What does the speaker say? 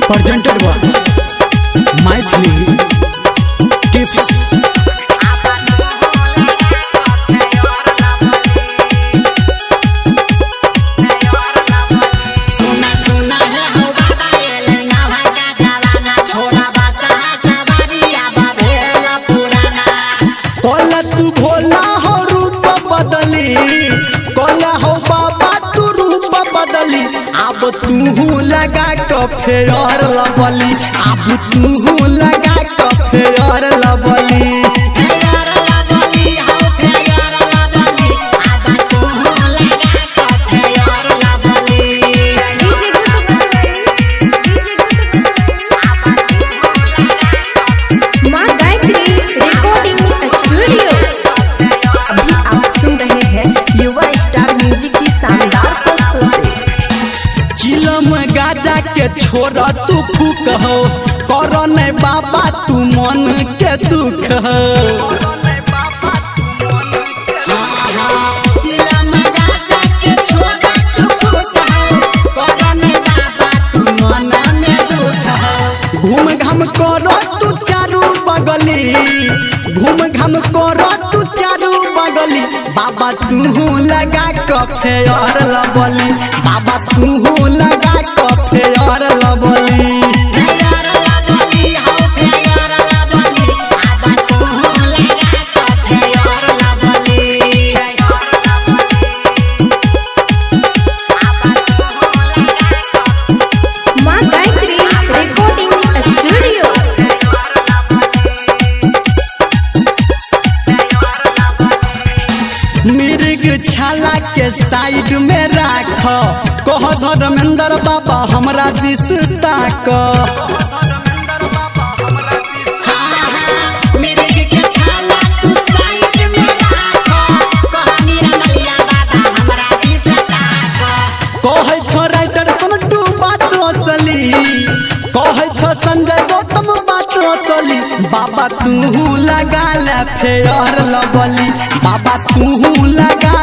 presented by Mythili Tips. तू भोला हो रूप बदली कोला हो बाबा तू रूप बदली अब तू लगा फेयर लबली अब तू लगा फेयर लबली युवा स्टार म्यूजिक की शानदार प्रस्तुति। चिलम गाजा के छोड़ तू फूक हो कर नहीं बाबा तू मन के दुख हो घूम घाम करो तू चारू बगली घूम घाम करो तू चारू बगली बाबा तू लगा फेयर लबली बाबा तू लगा फेयर लबली मिर्ग छाला के साइड में राख कह धर्मेंद्र बाबा हमरा दिस ताक कहे छो राइटर सन्टू बात असली कहे छो संजय गौतम बात असली बाबा तू लगा फेयर लबली बाबा तू लगा